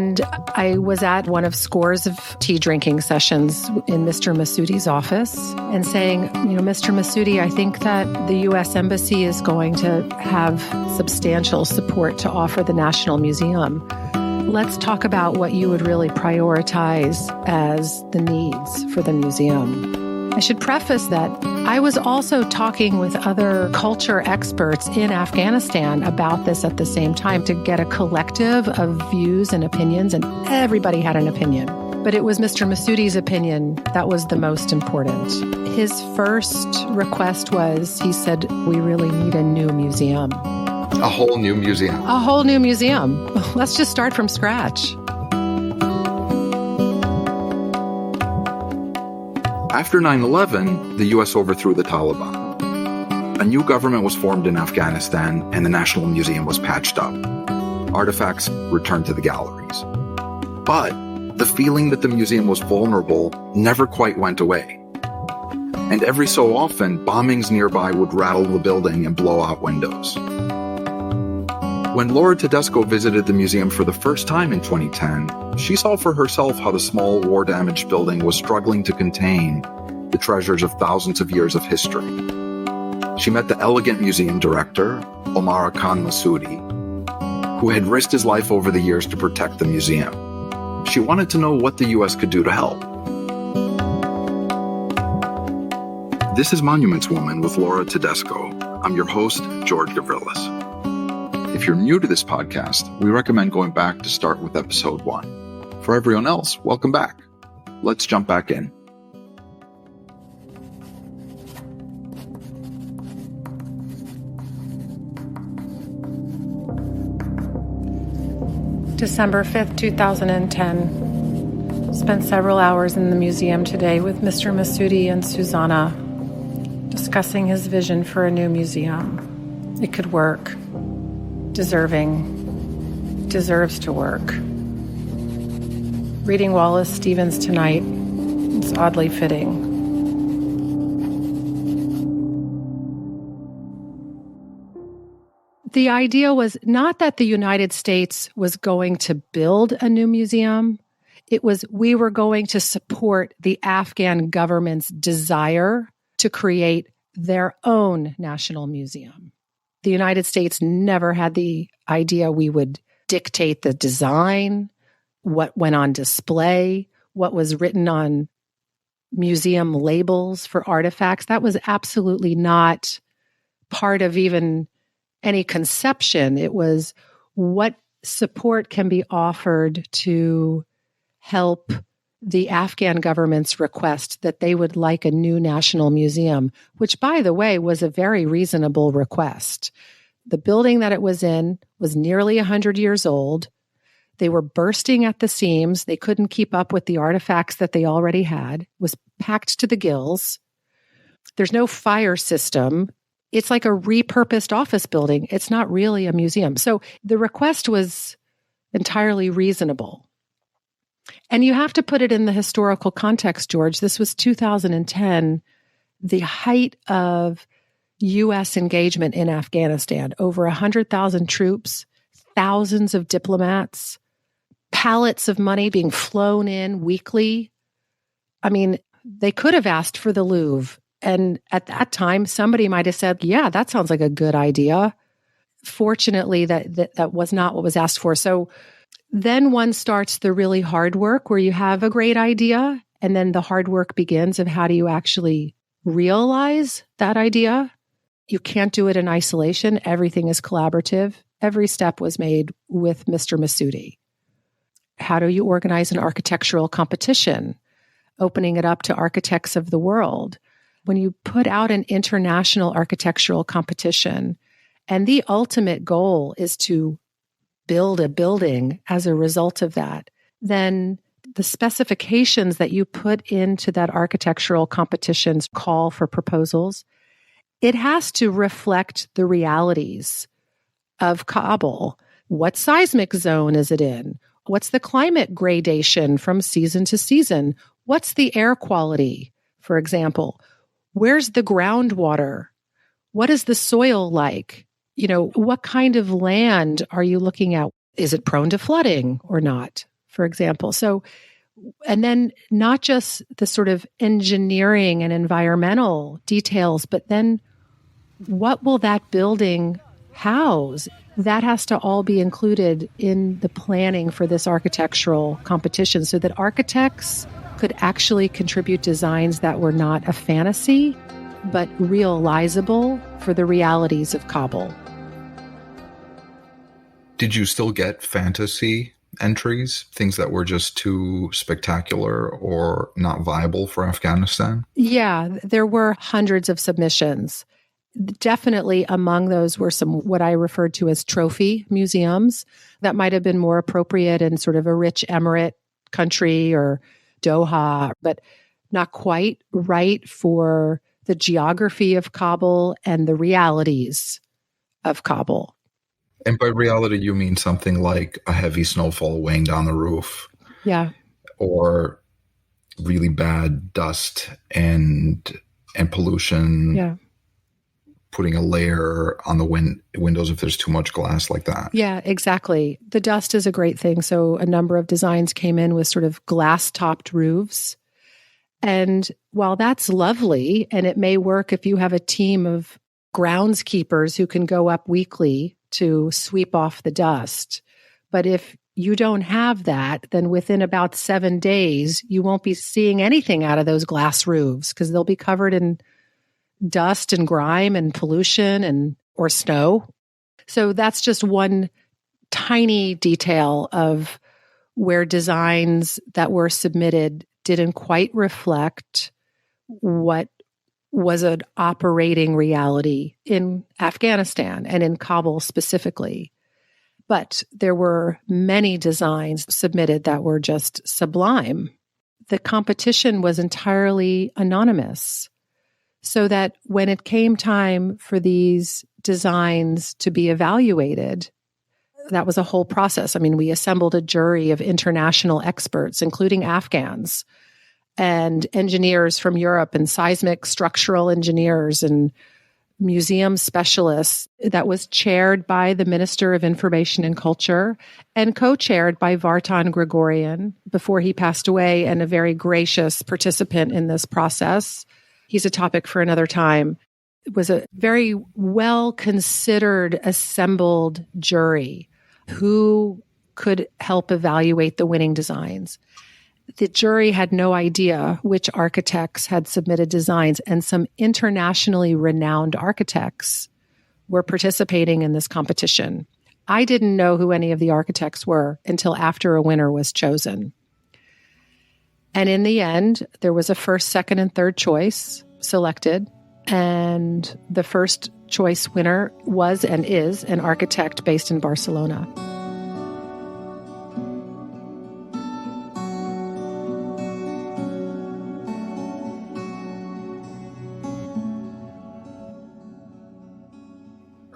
And I was at one of scores of tea drinking sessions in Mr. Massoudi's office and saying, Mr. Massoudi, I think that the U.S. Embassy is going to have substantial support to offer the National Museum. Let's talk about what you would really prioritize as the needs for the museum. I should preface that I was also talking with other culture experts in Afghanistan about this at the same time to get a collective of views and opinions, and everybody had an opinion. But it was Mr. Massoudi's opinion that was the most important. His first request was, he said, we really need a new museum. A whole new museum. A whole new museum. Let's just start from scratch. After 9/11, the U.S. overthrew the Taliban. A new government was formed in Afghanistan, and the National Museum was patched up. Artifacts returned to the galleries. But the feeling that the museum was vulnerable never quite went away. And every so often, bombings nearby would rattle the building and blow out windows. When Laura Tedesco visited the museum for the first time in 2010, she saw for herself how the small war-damaged building was struggling to contain the treasures of thousands of years of history. She met the elegant museum director, Omar Khan Massoudi, who had risked his life over the years to protect the museum. She wanted to know what the U.S. could do to help. This is Monuments Woman with Laura Tedesco. I'm your host, George Gavrilis. If you're new to this podcast, we recommend going back to start with episode 1. For everyone else, welcome back. Let's jump back in. December 5th, 2010. Spent several hours in the museum today with Mr. Massoudi and Susanna, discussing his vision for a new museum. It could work. Deserves to work. Reading Wallace Stevens tonight is oddly fitting. The idea was not that the United States was going to build a new museum. It was we were going to support the Afghan government's desire to create their own national museum. The United States never had the idea we would dictate the design, what went on display, what was written on museum labels for artifacts. That was absolutely not part of even any conception. It was what support can be offered to help the Afghan government's request that they would like a new national museum, which, by the way, was a very reasonable request. The building that it was in was nearly 100 years old. They were bursting at the seams. They couldn't keep up with the artifacts that they already had. It was packed to the gills. There's no fire system. It's like a repurposed office building. It's not really a museum. So the request was entirely reasonable. And you have to put it in the historical context, George. This was 2010, the height of U.S. engagement in Afghanistan. Over 100,000 troops, thousands of diplomats, pallets of money being flown in weekly. I mean, they could have asked for the Louvre. And at that time, somebody might have said, yeah, that sounds like a good idea. Fortunately, that was not what was asked for. So then one starts the really hard work where you have a great idea, and then the hard work begins of how do you actually realize that idea. You can't do it in isolation. Everything is collaborative. Every step was made with Mr. Massoudi. How do you organize an architectural competition, opening it up to architects of the world? When you put out an international architectural competition, and the ultimate goal is to build a building as a result of that, then the specifications that you put into that architectural competition's call for proposals, it has to reflect the realities of Kabul. What seismic zone is it in? What's the climate gradation from season to season? What's the air quality, for example? Where's the groundwater? What is the soil like? What kind of land are you looking at? Is it prone to flooding or not? for example. So, and then not just the sort of engineering and environmental details, but then what will that building house? That has to all be included in the planning for this architectural competition so that architects could actually contribute designs that were not a fantasy, but realizable for the realities of Kabul. Did you still get fantasy entries, things that were just too spectacular or not viable for Afghanistan? Yeah, there were hundreds of submissions. Definitely among those were some what I referred to as trophy museums that might have been more appropriate in sort of a rich emirate country or Doha, but not quite right for the geography of Kabul and the realities of Kabul. And by reality, you mean something like a heavy snowfall weighing down the roof. Yeah. Or really bad dust and pollution. Yeah. Putting a layer on the windows if there's too much glass like that. Yeah, exactly. The dust is a great thing. So a number of designs came in with sort of glass-topped roofs. And while that's lovely, and it may work if you have a team of groundskeepers who can go up weekly to sweep off the dust. But if you don't have that, then within about 7 days, you won't be seeing anything out of those glass roofs because they'll be covered in dust and grime and pollution or snow. So that's just one tiny detail of where designs that were submitted didn't quite reflect what was an operating reality in Afghanistan and in Kabul specifically. But there were many designs submitted that were just sublime. The competition was entirely anonymous, so that when it came time for these designs to be evaluated, that was a whole process. I mean, we assembled a jury of international experts, including Afghans and engineers from Europe and seismic structural engineers and museum specialists that was chaired by the Minister of Information and Culture and co-chaired by Vartan Gregorian before he passed away, and a very gracious participant in this process. He's a topic for another time. It was a very well-considered, assembled jury who could help evaluate the winning designs. The jury had no idea which architects had submitted designs, and some internationally renowned architects were participating in this competition. I didn't know who any of the architects were until after a winner was chosen. And in the end, there was a first, second, and third choice selected. And the first choice winner was and is an architect based in Barcelona.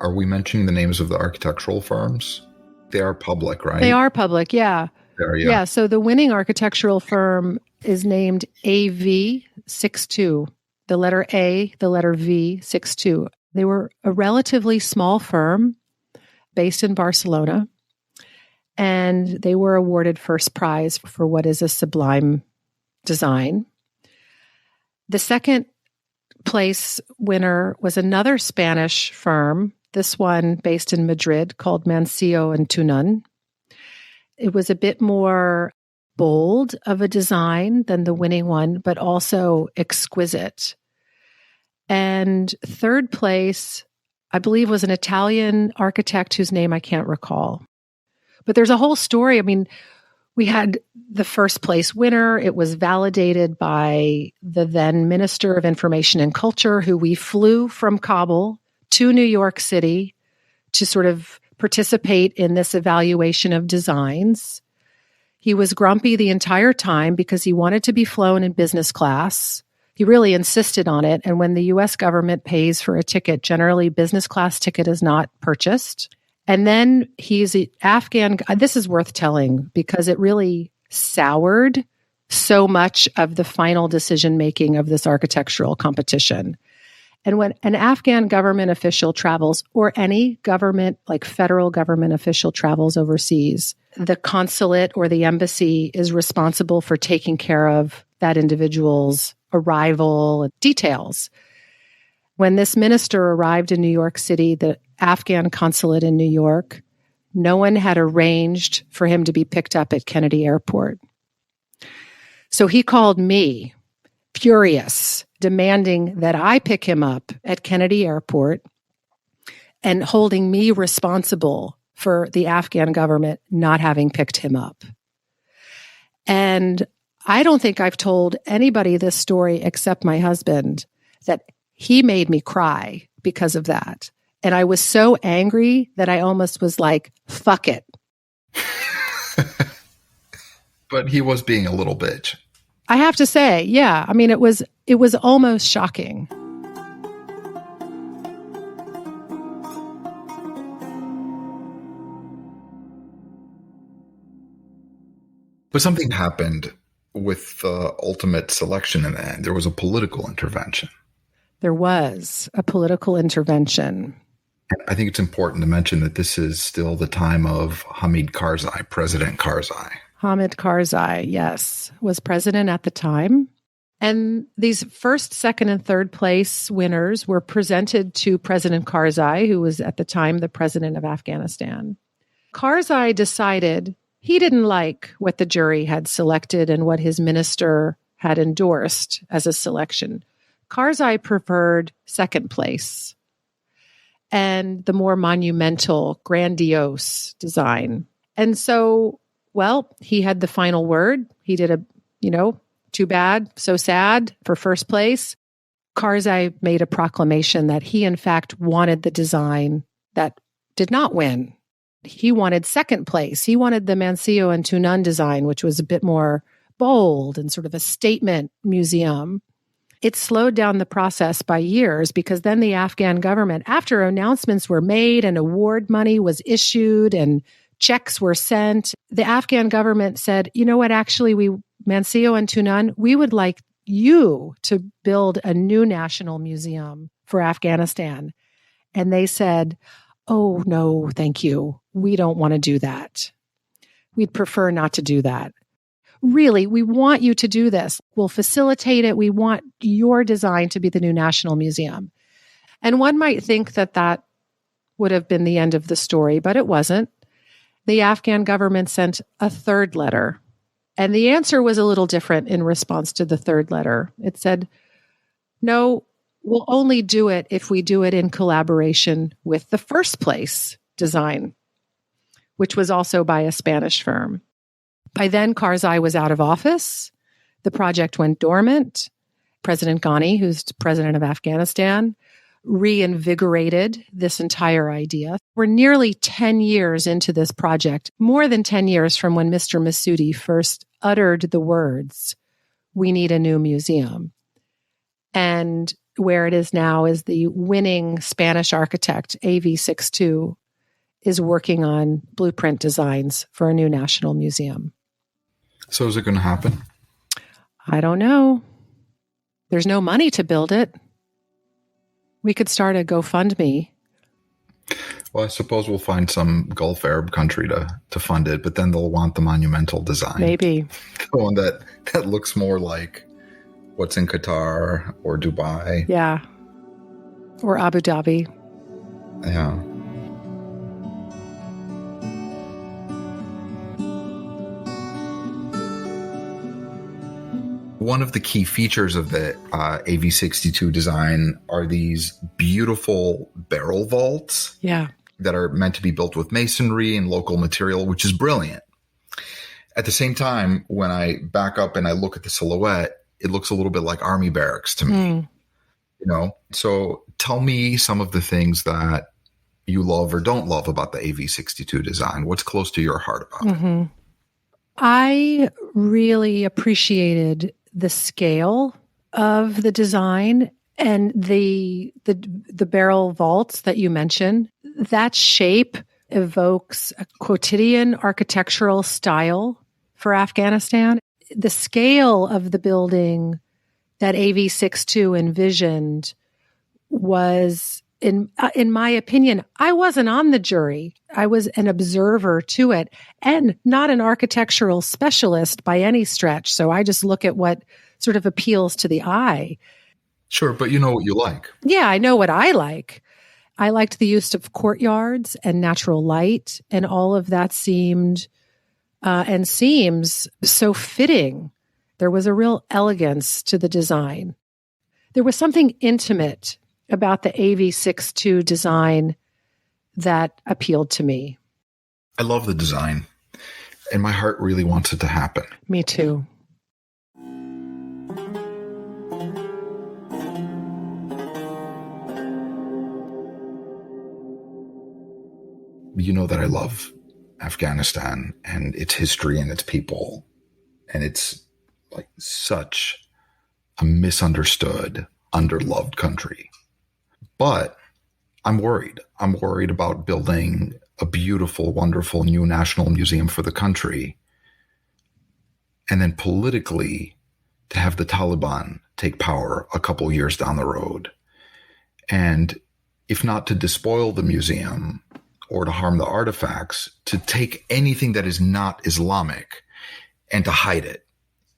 Are we mentioning the names of the architectural firms? They are public, right? They are public, yeah. Yeah. Yeah, so the winning architectural firm is named AV62. The letter A, the letter V, 62. They were a relatively small firm based in Barcelona, and they were awarded first prize for what is a sublime design. The second place winner was another Spanish firm, this one based in Madrid, called Mancio and Tunon. It was a bit more bold of a design than the winning one, but also exquisite. And third place, I believe, was an Italian architect whose name I can't recall. But there's a whole story. I mean, we had the first place winner. It was validated by the then Minister of Information and Culture, who we flew from Kabul to New York City to sort of participate in this evaluation of designs. He was grumpy the entire time because he wanted to be flown in business class. He really insisted on it. And when the U.S. government pays for a ticket, generally business class ticket is not purchased. And then he's an Afghan. This is worth telling because it really soured so much of the final decision-making of this architectural competition. And when an Afghan government official travels, or any government, like federal government official travels overseas, the consulate or the embassy is responsible for taking care of that individual's arrival and details. When this minister arrived in New York City, the Afghan consulate in New York, no one had arranged for him to be picked up at Kennedy Airport. So he called me, furious, demanding that I pick him up at Kennedy Airport and holding me responsible for the Afghan government not having picked him up. And I don't think I've told anybody this story except my husband, that he made me cry because of that. And I was so angry that I almost was like, fuck it. But he was being a little bitch. I have to say, yeah. I mean, it was almost shocking. But something happened with the ultimate selection in the end. There was a political intervention. There was a political intervention. I think it's important to mention that this is still the time of Hamid Karzai, President Karzai. Hamid Karzai, yes, was president at the time. And these first, second, and third place winners were presented to President Karzai, who was at the time the president of Afghanistan. Karzai decided he didn't like what the jury had selected and what his minister had endorsed as a selection. Karzai preferred second place and the more monumental, grandiose design. And so, well, he had the final word. He did too bad, so sad for first place. Karzai made a proclamation that he, in fact, wanted the design that did not win. He wanted second place. He wanted the Mancio and Tunan design, which was a bit more bold and sort of a statement museum. It slowed down the process by years because then the Afghan government, after announcements were made and award money was issued and checks were sent, the Afghan government said, you know what, actually, Mancio and Tunan, we would like you to build a new national museum for Afghanistan. And they said, oh, no, thank you. We don't want to do that. We'd prefer not to do that. Really, we want you to do this. We'll facilitate it. We want your design to be the new national museum. And one might think that that would have been the end of the story, but it wasn't. The Afghan government sent a third letter. And the answer was a little different in response to the third letter. It said, no, we'll only do it if we do it in collaboration with the first place design, which was also by a Spanish firm. By then, Karzai was out of office. The project went dormant. President Ghani, who's president of Afghanistan, reinvigorated this entire idea. We're nearly 10 years into this project, more than 10 years from when Mr. Masudi first uttered the words, "We need a new museum." And where it is now is the winning Spanish architect, AV62, is working on blueprint designs for a new national museum. So is it going to happen? I don't know. There's no money to build it. We could start a GoFundMe. Well, I suppose we'll find some Gulf Arab country to fund it, but then they'll want the monumental design. Maybe. The one that looks more like what's in Qatar or Dubai. Yeah. Or Abu Dhabi. Yeah. One of the key features of the AV62 design are these beautiful barrel vaults. Yeah. That are meant to be built with masonry and local material, which is brilliant. At the same time, when I back up and I look at the silhouette, it looks a little bit like army barracks to me. So tell me some of the things that you love or don't love about the AV62 design. What's close to your heart about it? I really appreciated the scale of the design and the barrel vaults that you mentioned. That shape evokes a quotidian architectural style for Afghanistan. The scale of the building that AV62 envisioned was in my opinion, I wasn't on the jury. I was an observer to it and not an architectural specialist by any stretch. So I just look at what sort of appeals to the eye. Sure, but you know what you like. Yeah, I know what I like. I liked the use of courtyards and natural light, and all of that seemed and seems so fitting. There was a real elegance to the design. There was something intimate about the AV62 design that appealed to me. I love the design, and my heart really wants it to happen. Me too. You know that I love Afghanistan and its history and its people, and it's like such a misunderstood, underloved country. But I'm worried. I'm worried about building a beautiful, wonderful new national museum for the country, and then politically to have the Taliban take power a couple years down the road. And if not to despoil the museum or to harm the artifacts, to take anything that is not Islamic and to hide it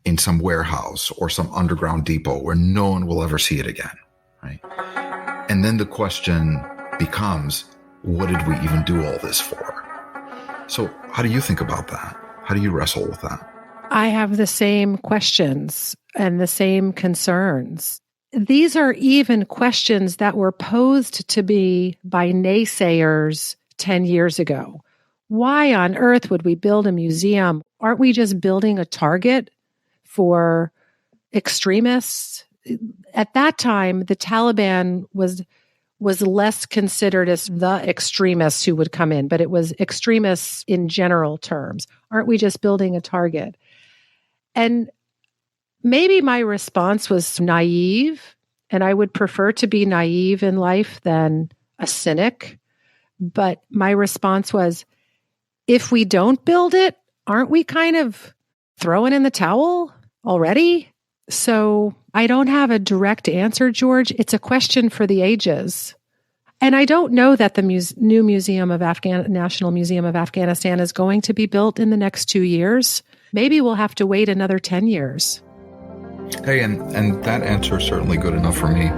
in some warehouse or some underground depot where no one will ever see it again, right? And then the question becomes, what did we even do all this for? So how do you think about that? How do you wrestle with that? I have the same questions and the same concerns. These are even questions that were posed to me by naysayers 10 years ago. Why on earth would we build a museum? Aren't we just building a target for extremists? At that time, the Taliban was less considered as the extremists who would come in, but it was extremists in general terms. Aren't we just building a target? And maybe my response was naive, and I would prefer to be naive in life than a cynic. But my response was, if we don't build it, aren't we kind of throwing in the towel already? So I don't have a direct answer, George. It's a question for the ages. And I don't know that the new National Museum of Afghanistan is going to be built in the next 2 years. Maybe we'll have to wait another 10 years. Hey, and that answer is certainly good enough for me.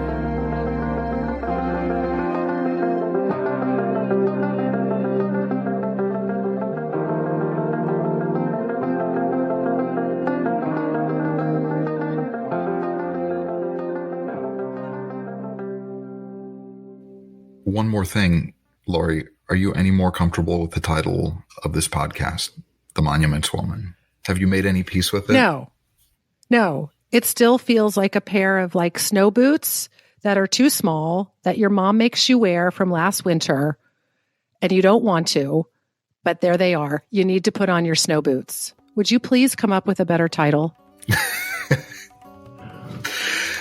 One more thing, Lori, are you any more comfortable with the title of this podcast, The Monuments Woman? Have you made any peace with it? No. It still feels like a pair of snow boots that are too small that your mom makes you wear from last winter and you don't want to, but there they are. You need to put on your snow boots. Would you please come up with a better title?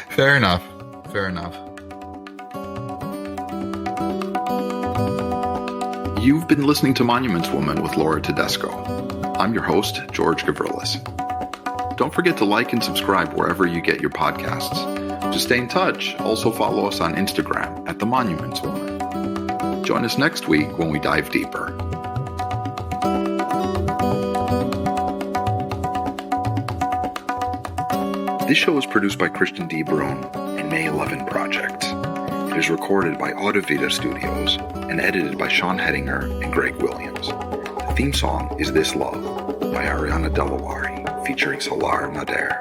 Fair enough. You've been listening to Monuments Woman with Laura Tedesco. I'm your host, George Gavrilis. Don't forget to like and subscribe wherever you get your podcasts. To stay in touch, also follow us on Instagram at The Monuments Woman. Join us next week when we dive deeper. This show is produced by Christian D. Brun and May 11 Project. It is recorded by Audivita Studios and edited by Sean Hettinger and Greg Williams. The theme song is This Love by Ariana Delawari, featuring Solar Nader.